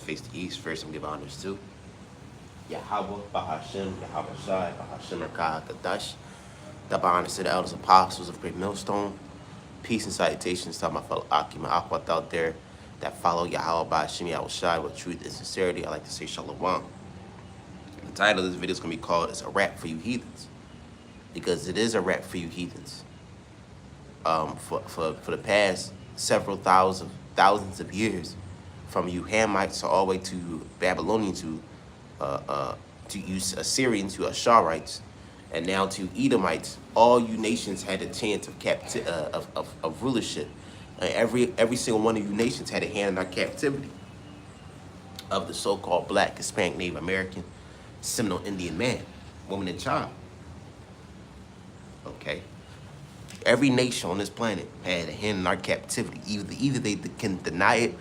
face the east. First, I'm giving honors to Yahweh, Bahashem, Yahweh Shai, Bahashem Rakah, Kadash. Double honors to the elders apostles of Great Millstone. Peace and salutations to my fellow Akim and Akwat out there that follow Yahweh, Bahashem, Yahweh Shai with truth and sincerity. I like to say Shalom. The title of this video is going to be called "It's a Rap for You Heathens," because it is a rap for you heathens. For the past several thousands of years, from you Hamites all the way to Babylonians to you Assyrians, to Asharites, and now to Edomites, all you nations had a chance of rulership. And every single one of you nations had a hand in our captivity of the so-called Black, Hispanic, Native American, Seminole Indian man, woman, and child. Okay. Every nation on this planet had a hand in our captivity. Either they can deny it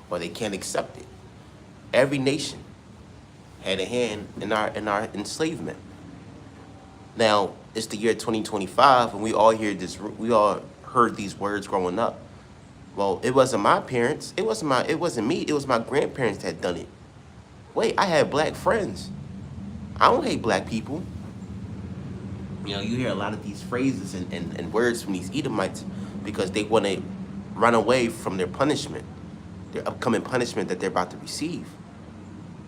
or they can't accept it. Every nation had a hand in our enslavement. Now it's the year 2025, and we all heard these words growing up. Well, it wasn't my parents. It wasn't me. It was my grandparents that had done it. Wait, I had black friends. I don't hate black people. You know, you hear a lot of these phrases and words from these Edomites because they want to run away from their punishment, their upcoming punishment that they're about to receive.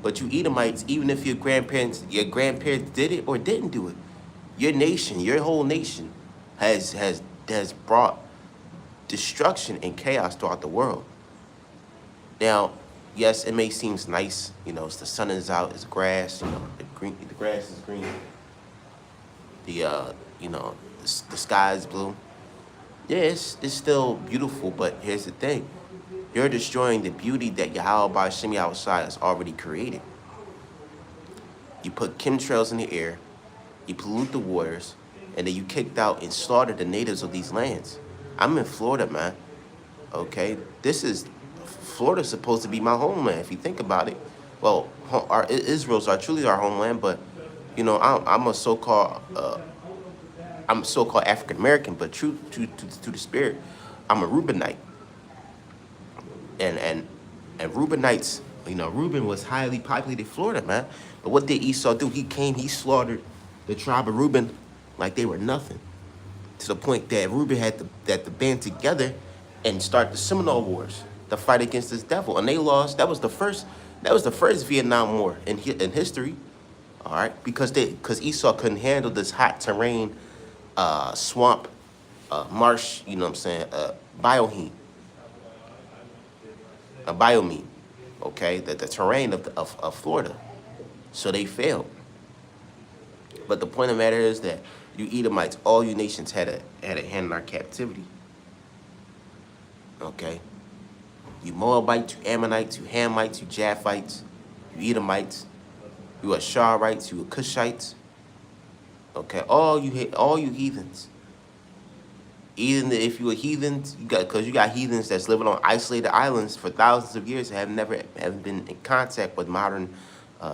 But you Edomites, even if your grandparents did it or didn't do it, your nation, your whole nation has brought destruction and chaos throughout the world. Now, yes, it may seem nice, you know, the sun is out, it's grass, you know, the grass is green. The sky is blue. Yeah, it's still beautiful, but here's the thing. You're destroying the beauty that Yahweh Ba'Shem Yahushua has already created. You put chemtrails in the air, you pollute the waters, and then you kicked out and slaughtered the natives of these lands. I'm in Florida, man. Okay? Florida's supposed to be my homeland, if you think about it. Well, Israel's truly our homeland, but you know, I'm a so-called African American, but true to the spirit, I'm a Reubenite. And Reubenites, you know, Reuben was highly populated Florida, man. But what did Esau do? He slaughtered the tribe of Reuben like they were nothing, to the point that Reuben had to band together and start the Seminole Wars, the fight against this devil, and they lost. That was the first Vietnam War in history. All right, because Esau couldn't handle this hot terrain, swamp, marsh, you know what I'm saying, biome, okay, the terrain of Florida. So they failed. But the point of the matter is that you Edomites, all you nations had a hand in our captivity. Okay, you Moabites, you Ammonites, you Hamites, you Japhites, you Edomites. You Asharites, you Cushites, okay, all you heathens. Even if you were heathens, because you got heathens that's living on isolated islands for thousands of years and haven't been in contact with modern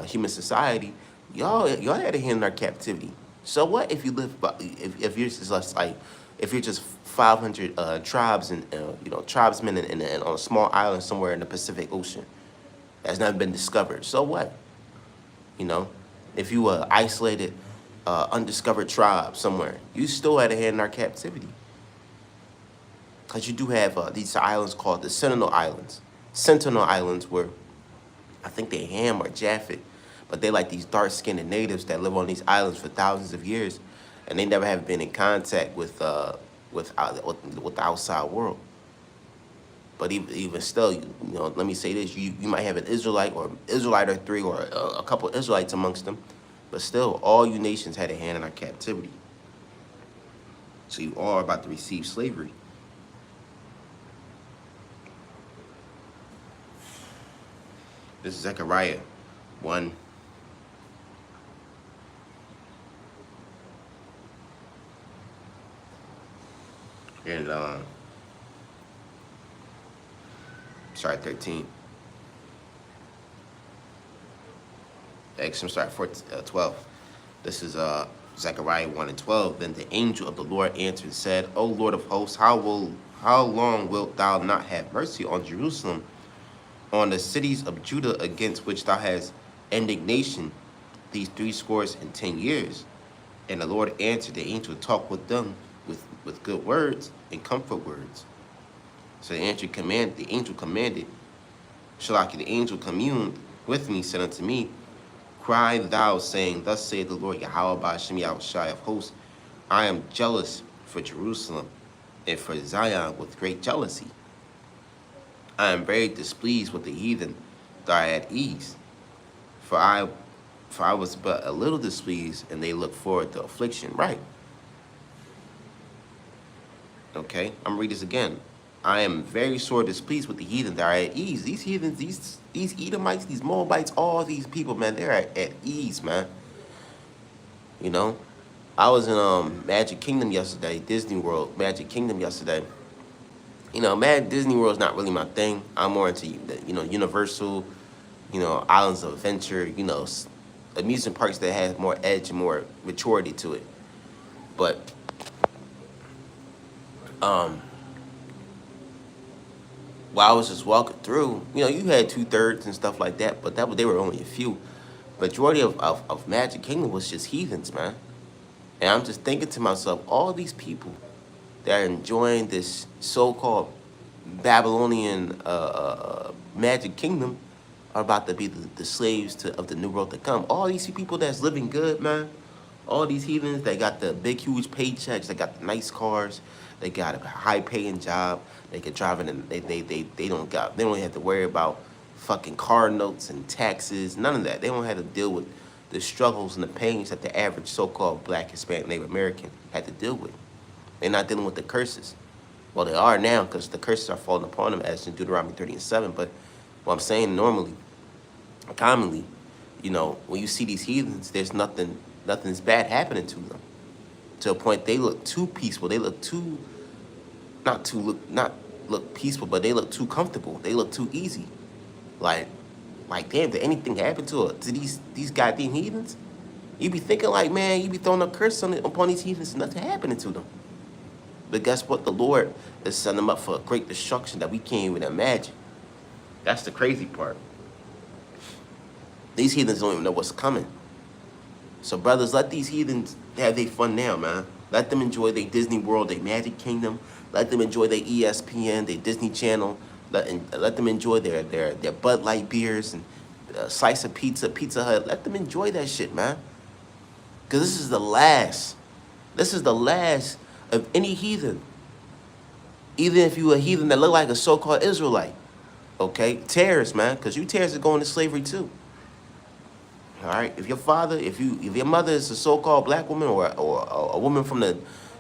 human society. Y'all had a hand in our captivity. So what if you live, if you're just 500 tribes and tribesmen on a small island somewhere in the Pacific Ocean that's never been discovered? So what? You know, if you were isolated, undiscovered tribe somewhere, you still had a hand in our captivity. Because you do have these islands called the Sentinel Islands. Sentinel Islands were, I think they Ham or Japhet, but they like these dark-skinned natives that live on these islands for thousands of years, and they never have been in contact with the outside world. But even still, you know, let me say this: you might have an Israelite or three or a couple Israelites amongst them, but still, all you nations had a hand in our captivity. So you all are about to receive slavery. This is Zechariah 1. And 13. Actually, I'm sorry, 12. This is Zechariah 1 and 12. Then the angel of the Lord answered and said, O Lord of hosts, how long wilt thou not have mercy on Jerusalem, on the cities of Judah against which thou hast indignation these 70 and 10 years. And the Lord answered the angel, talk with them with good words and comfort words. So the angel commanded, Shalaki, the angel communed with me, said unto me, cry thou, saying, thus saith the Lord Yahweh Ba'ashem Yahushai of hosts, I am jealous for Jerusalem and for Zion with great jealousy. I am very displeased with the heathen, that I at ease. For I was but a little displeased, and they look forward to affliction. Right. Okay, I'm gonna read this again. I am very sore displeased with the heathen, that are at ease. These heathens, these Edomites, these Moabites, all these people, man, they're at ease, man. You know, I was in Magic Kingdom yesterday, Disney World, Magic Kingdom yesterday. You know, Disney World's not really my thing. I'm more into, Universal, Islands of Adventure, amusement parks that have more edge and more maturity to it. But while I was just walking through, you had 2/3 and stuff like that, but they were only a few. Majority of Magic Kingdom was just heathens, man. And I'm just thinking to myself, all these people that are enjoying this so-called Babylonian Magic Kingdom are about to be the slaves of the new world to come. All these people that's living good, man. All these heathens, they got the big, huge paychecks. They got the nice cars. They got a high-paying job. They can drive in, and they don't have to worry about fucking car notes and taxes. None of that. They don't have to deal with the struggles and the pains that the average so-called Black, Hispanic, Native American had to deal with. They're not dealing with the curses. Well, they are now, because the curses are falling upon them, as in Deuteronomy 30:7. But what I'm saying, commonly, when you see these heathens, there's nothing's bad happening to them. To a point, they look too peaceful. They look too, not look peaceful, but they look too comfortable. They look too easy. Like damn, did anything happen to these goddamn heathens? You be thinking like, man, you be throwing a curse upon these heathens, nothing happening to them. But guess what? The Lord is setting them up for a great destruction that we can't even imagine. That's the crazy part. These heathens don't even know what's coming. So, brothers, let these heathens have their fun now, man. Let them enjoy their Disney World, their Magic Kingdom. Let them enjoy their ESPN, their Disney Channel. Let them enjoy their Bud Light beers and a slice of pizza, Pizza Hut. Let them enjoy that shit, man. Because this is the last. This is the last of any heathen. Even if you a heathen that look like a so-called Israelite. Okay? Terrorists, man. Because you terrorists are going to slavery too. All right? If your mother is a so-called black woman or a woman from the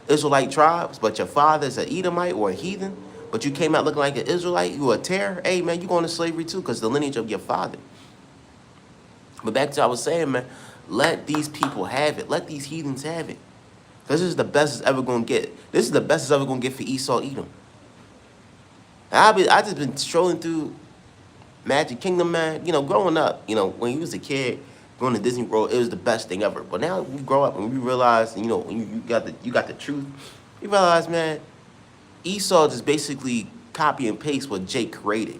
Israelite tribes, but your father is an Edomite or a heathen, but you came out looking like an Israelite, you a terror, hey, man, you going to slavery too because the lineage of your father. But back to what I was saying, man, let these people have it. Let these heathens have it. Because this is the best it's ever going to get. This is the best it's ever going to get for Esau, Edom. I just been strolling through Magic Kingdom, man. Growing up, when you was a kid, going to Disney World, it was the best thing ever. But now we grow up and we realize, when you got the truth, you realize, man, Esau just basically copy and paste what Jake created.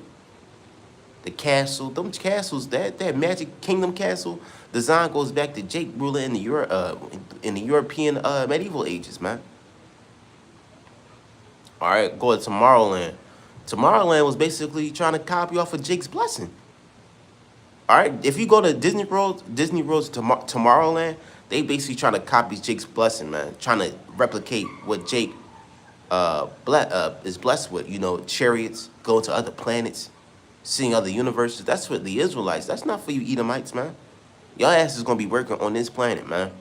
The castle, them castles, that Magic Kingdom castle design goes back to Jake ruling in the European medieval ages, man. All right, go to Tomorrowland. Tomorrowland was basically trying to copy off of Jake's blessing. All right, if you go to Disney World to Tomorrowland, they basically trying to copy Jake's blessing, man. Trying to replicate what Jake is blessed with. Chariots, going to other planets, seeing other universes. That's for the Israelites. That's not for you Edomites, man. Your ass is gonna be working on this planet, man.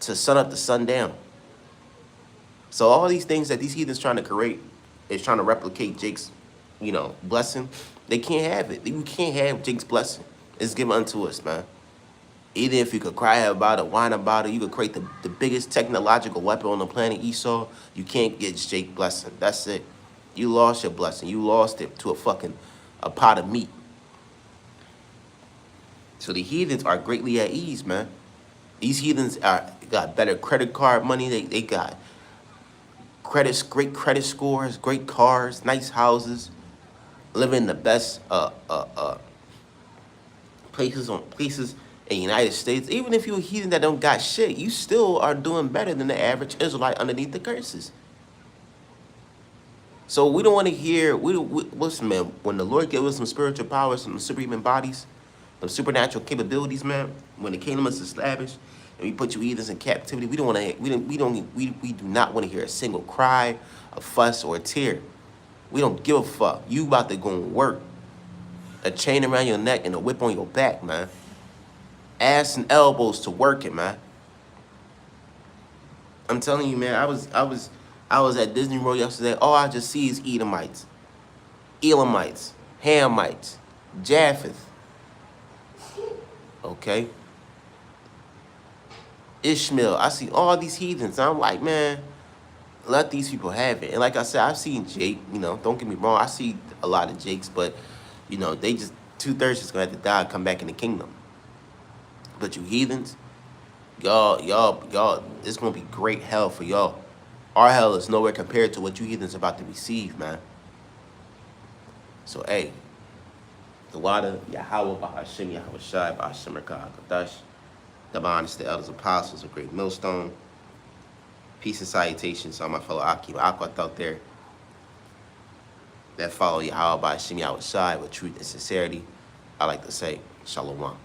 To sun up to sundown. So all these things that these heathens trying to create is trying to replicate Jake's, blessing. They can't have it. You can't have Jake's blessing. It's given unto us, man. Even if you could cry about it, whine about it, you could create the biggest technological weapon on the planet, Esau, you can't get Jake's blessing. That's it. You lost your blessing. You lost it to a pot of meat. So the heathens are greatly at ease, man. These heathens got better credit card money. They got great credit scores, great cars, nice houses, living in the best places in the United States. Even if you're a heathen that don't got shit, you still are doing better than the average Israelite underneath the curses. So we don't want to hear. Listen, man. When the Lord gave us some spiritual powers, some superhuman bodies, some supernatural capabilities, man. When the kingdom is established, and we put you heathens in captivity, we don't want to. We do not want to hear a single cry, a fuss, or a tear. We don't give a fuck. You about to go and work. A chain around your neck and a whip on your back, man. Ass and elbows to work it, man. I'm telling you, man. I was at Disney World yesterday. All I just see is Edomites, Elamites, Hamites, Japheth. Okay. Ishmael. I see all these heathens. I'm like, man, let these people have it. And like I said, I've seen Jake. You know, don't get me wrong. I see a lot of Jakes, but you know, they just 2/3 is gonna have to die and come back in the kingdom. But you heathens, y'all, it's gonna be great hell for y'all. Our hell is nowhere compared to what you heathens about to receive, man. So, hey, the water, Yahweh, Bahashim, Yahweh Shai, Bahashim, Rakah, Kadash, the bond, the elders, apostles, a great millstone. Peace and salutations to all my fellow Akim, Aquat out there that follow Yahweh, Bahashim, Yahweh Shai with truth and sincerity. I like to say, Shalom.